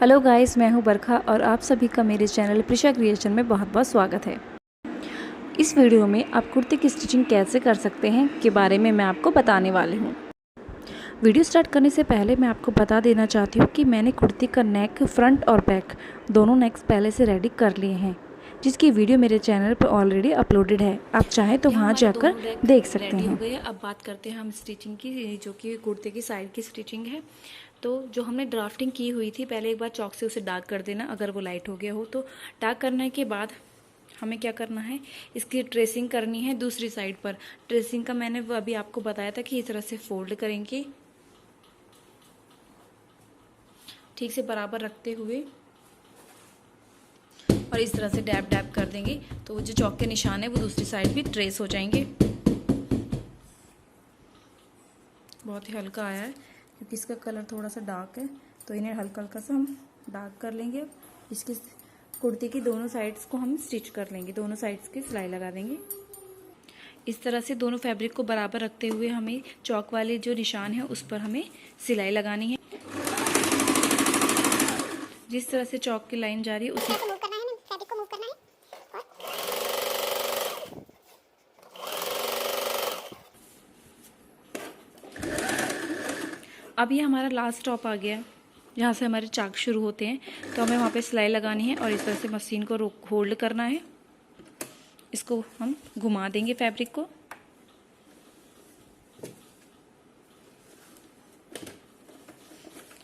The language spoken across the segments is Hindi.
हेलो गाइस, मैं हूं बरखा और आप सभी का मेरे चैनल प्रिशा क्रिएशन में बहुत बहुत स्वागत है। इस वीडियो में आप कुर्ती की स्टिचिंग कैसे कर सकते हैं के बारे में मैं आपको बताने वाली हूं। वीडियो स्टार्ट करने से पहले मैं आपको बता देना चाहती हूं कि मैंने कुर्ती का नेक, फ्रंट और बैक दोनों नेक्स पहले से रेडी कर लिए हैं, जिसकी वीडियो मेरे चैनल पर ऑलरेडी अपलोडेड है। आप चाहें तो वहाँ जाकर देख सकते हैं। हो गए। अब बात करते हैं हम स्टिचिंग की, जो कि कुर्ते की साइड की स्टिचिंग है। तो जो हमने ड्राफ्टिंग की हुई थी, पहले एक बार चॉक से उसे डार्क कर देना अगर वो लाइट हो गया हो तो। डार्क करने के बाद हमें क्या करना है, इसकी ट्रेसिंग करनी है दूसरी साइड पर। ट्रेसिंग का मैंने अभी आपको बताया था कि इस तरह से फोल्ड करेंगे, ठीक से बराबर रखते हुए, और इस तरह से डैब डैब कर देंगे तो वो जो चौक के निशान है वो दूसरी साइड भी ट्रेस हो जाएंगे। बहुत ही हल्का आया है क्योंकि इसका कलर थोड़ा सा डार्क है, तो इन्हें हल्का हल्का सा हम डार्क कर लेंगे। इसकी कुर्ती की दोनों साइड्स को हम स्टिच कर लेंगे, दोनों साइड्स की सिलाई लगा देंगे। इस तरह से दोनों फैब्रिक को बराबर रखते हुए हमें चौक वाले जो निशान है उस पर हमें सिलाई लगानी है। जिस तरह से चौक की लाइन जा रही है उसी अब ये हमारा लास्ट स्टॉप आ गया, जहाँ से हमारे चाक शुरू होते हैं, तो हमें वहाँ पे सिलाई लगानी है और इस तरह से मशीन को होल्ड करना है। इसको हम घुमा देंगे फैब्रिक को।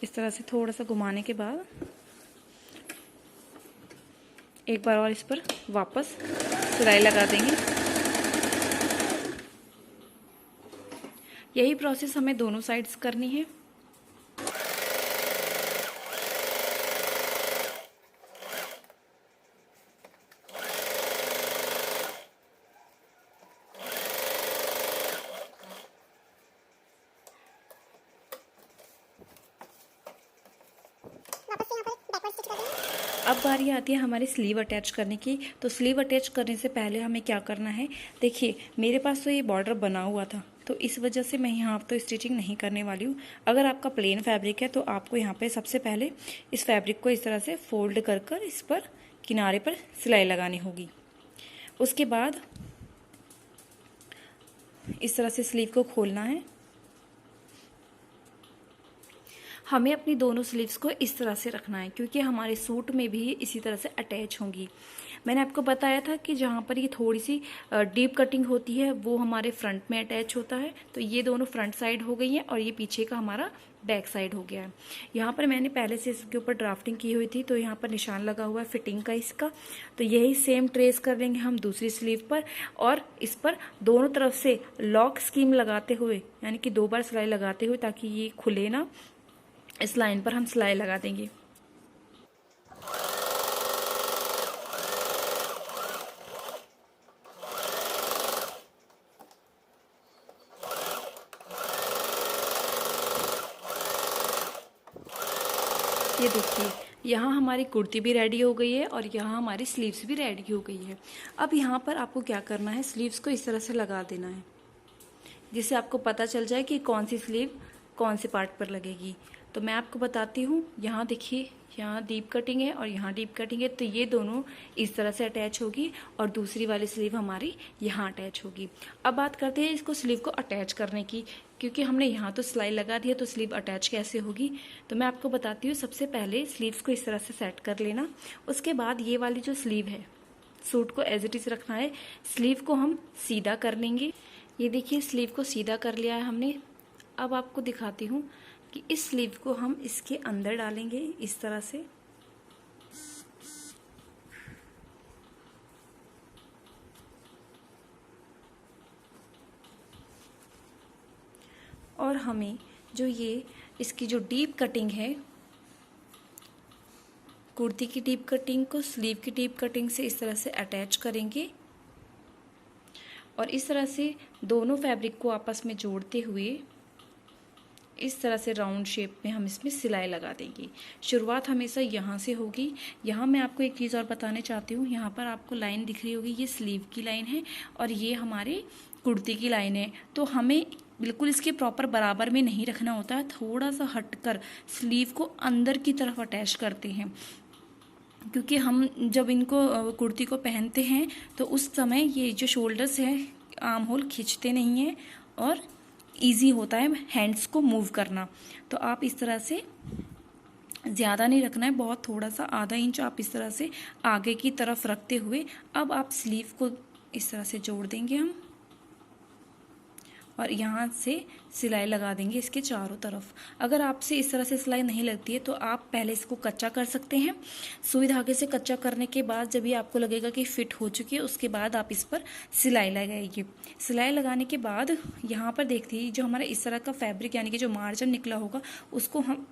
इस तरह से थोड़ा सा घुमाने के बाद एक बार और इस पर वापस सिलाई लगा देंगे। यही प्रोसेस हमें दोनों साइड्स करनी है। अब बारी आती है हमारी स्लीव अटैच करने की। तो स्लीव अटैच करने से पहले हमें क्या करना है, देखिए मेरे पास तो ये बॉर्डर बना हुआ था, तो इस वजह से मैं यहाँ तो स्टिचिंग नहीं करने वाली हूँ। अगर आपका प्लेन फैब्रिक है तो आपको यहाँ पे सबसे पहले इस फैब्रिक को इस तरह से फोल्ड कर कर इस पर किनारे पर सिलाई लगानी होगी। उसके बाद इस तरह से स्लीव को खोलना है। हमें अपनी दोनों स्लीव्स को इस तरह से रखना है क्योंकि हमारे सूट में भी इसी तरह से अटैच होंगी। मैंने आपको बताया था कि जहाँ पर ये थोड़ी सी डीप कटिंग होती है वो हमारे फ्रंट में अटैच होता है। तो ये दोनों फ्रंट साइड हो गई हैं और ये पीछे का हमारा बैक साइड हो गया है। यहाँ पर मैंने पहले से इसके ऊपर ड्राफ्टिंग की हुई थी, तो यहाँ पर निशान लगा हुआ है फिटिंग का इसका। तो यही सेम ट्रेस कर लेंगे हम दूसरी स्लीव पर, और इस पर दोनों तरफ से लॉक स्कीम लगाते हुए, यानी कि 2 बार सिलाई लगाते हुए, ताकि ये खुले ना, इस लाइन पर हम सिलाई लगा देंगे। ये देखिए, यहाँ हमारी कुर्ती भी रेडी हो गई है और यहाँ हमारी स्लीव्स भी रेडी हो गई है। अब यहाँ पर आपको क्या करना है, स्लीव्स को इस तरह से लगा देना है, जिससे आपको पता चल जाए कि कौन सी स्लीव कौन से पार्ट पर लगेगी। तो मैं आपको बताती हूँ। यहाँ देखिए, यहाँ डीप कटिंग है और यहाँ डीप कटिंग है, तो ये दोनों इस तरह से अटैच होगी और दूसरी वाली स्लीव हमारी यहाँ अटैच होगी। अब बात करते हैं इसको स्लीव को अटैच करने की, क्योंकि हमने यहाँ तो सिलाई लगा दी है, तो स्लीव अटैच कैसे होगी। तो मैं आपको बताती हूँ। सबसे पहले स्लीव्स को इस तरह से सेट कर लेना। उसके बाद ये वाली जो स्लीव है, सूट को एज इट इज रखना है, स्लीव को हम सीधा कर लेंगे। ये देखिए, स्लीव को सीधा कर लिया है हमने। अब आपको दिखाती हूँ कि इस स्लीव को हम इसके अंदर डालेंगे इस तरह से, और हमें जो ये इसकी जो डीप कटिंग है, कुर्ती की डीप कटिंग को स्लीव की डीप कटिंग से इस तरह से अटैच करेंगे और इस तरह से दोनों फैब्रिक को आपस में जोड़ते हुए इस तरह से राउंड शेप में हम इसमें सिलाई लगा देंगे। शुरुआत हमेशा यहाँ से होगी। यहाँ मैं आपको एक चीज़ और बताने चाहती हूँ। यहाँ पर आपको लाइन दिख रही होगी, ये स्लीव की लाइन है और ये हमारे कुर्ती की लाइन है। तो हमें बिल्कुल इसके प्रॉपर बराबर में नहीं रखना होता है, थोड़ा सा हटकर स्लीव को अंदर की तरफ अटैच करते हैं, क्योंकि हम जब इनको कुर्ती को पहनते हैं तो उस समय ये जो शोल्डर्स है आर्म होल खींचते नहीं हैं और इजी होता है हैंड्स को मूव करना। तो आप इस तरह से ज़्यादा नहीं रखना है, बहुत थोड़ा सा आधा इंच आप इस तरह से आगे की तरफ रखते हुए अब आप स्लीव को इस तरह से जोड़ देंगे हम और यहाँ से सिलाई लगा देंगे इसके चारों तरफ। अगर आपसे इस तरह से सिलाई नहीं लगती है तो आप पहले इसको कच्चा कर सकते हैं। सुई धागे से कच्चा करने के बाद जब ये आपको लगेगा कि फिट हो चुकी है उसके बाद आप इस पर सिलाई लगाइए। सिलाई लगाने के बाद यहाँ पर देखिए जो हमारा इस तरह का फैब्रिक यानी कि जो मार्जिन निकला होगा उसको हम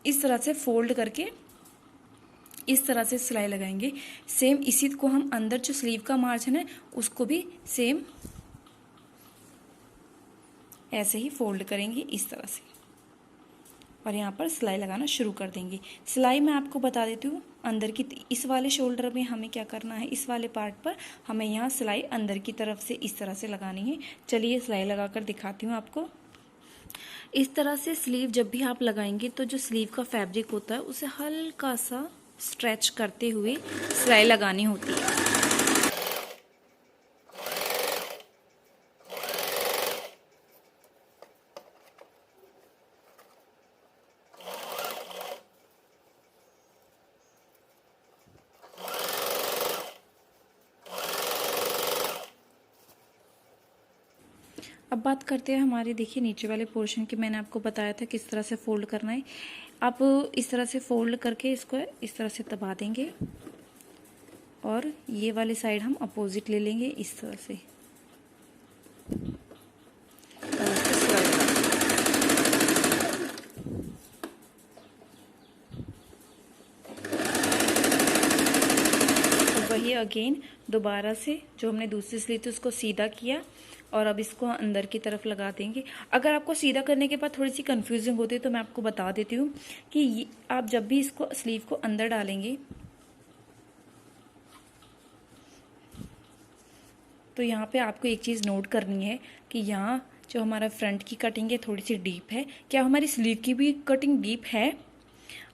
इस तरह से फोल्ड करके इस तरह से सिलाई लगाएंगे। सेम इसी को हम अंदर जो स्लीव का मार्जिन है उसको भी सेम ऐसे ही फोल्ड करेंगे इस तरह से और यहाँ पर सिलाई लगाना शुरू कर देंगे। सिलाई मैं आपको बता देती हूँ अंदर की इस वाले शोल्डर में हमें क्या करना है, इस वाले पार्ट पर हमें यहाँ सिलाई अंदर की तरफ से इस तरह से लगानी है। चलिए सिलाई लगाकर दिखाती हूँ आपको। इस तरह से स्लीव जब भी आप लगाएंगे तो जो स्लीव का फैब्रिक होता है उसे हल्का सा स्ट्रेच करते हुए सिलाई लगानी होती है। अब बात करते हैं हमारे देखिए नीचे वाले पोर्शन की। मैंने आपको बताया था किस तरह से फोल्ड करना है। आप इस तरह से फोल्ड करके इसको इस तरह से दबा देंगे और ये वाली साइड हम अपोजिट ले लेंगे इस तरह से और इसको सिलाई लगा तो वही अगेन दोबारा से जो हमने दूसरी स्लीव थी उसको सीधा किया और अब इसको अंदर की तरफ लगा देंगे। अगर आपको सीधा करने के बाद थोड़ी सी कंफ्यूजिंग होती है तो मैं आपको बता देती हूँ कि आप जब भी इसको स्लीव को अंदर डालेंगे तो यहाँ पे आपको एक चीज़ नोट करनी है कि यहाँ जो हमारा फ्रंट की कटिंग है थोड़ी सी डीप है। क्या हमारी स्लीव की भी कटिंग डीप है?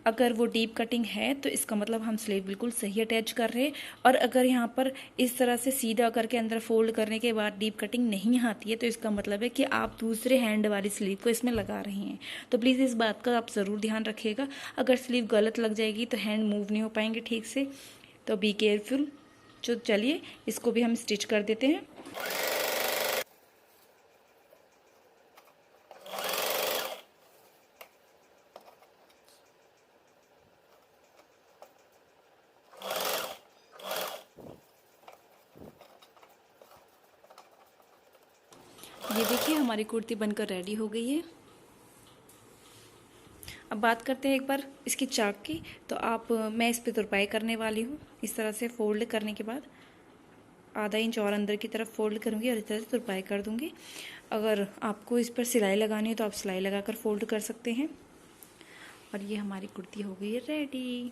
अगर वो डीप कटिंग है तो इसका मतलब हम स्लीव बिल्कुल सही अटैच कर रहे हैं। और अगर यहाँ पर इस तरह से सीधा करके अंदर फोल्ड करने के बाद डीप कटिंग नहीं आती है तो इसका मतलब है कि आप दूसरे हैंड वाली स्लीव को इसमें लगा रहे हैं। तो प्लीज़ इस बात का आप ज़रूर ध्यान रखिएगा। अगर स्लीव गलत लग जाएगी तो हैंड मूव नहीं हो पाएंगे ठीक से, तो बी केयरफुल। तो चलिए इसको भी हम स्टिच कर देते हैं। ये देखिए हमारी कुर्ती बनकर रेडी हो गई है। अब बात करते हैं एक बार इसकी चाक की। तो मैं इस पे तुरपाई करने वाली हूँ। इस तरह से फोल्ड करने के बाद आधा इंच और अंदर की तरफ फोल्ड करूँगी और इस तरह से तुरपाई कर दूँगी। अगर आपको इस पर सिलाई लगानी है तो आप सिलाई लगाकर फोल्ड कर सकते हैं। और ये हमारी कुर्ती हो गई है रेडी।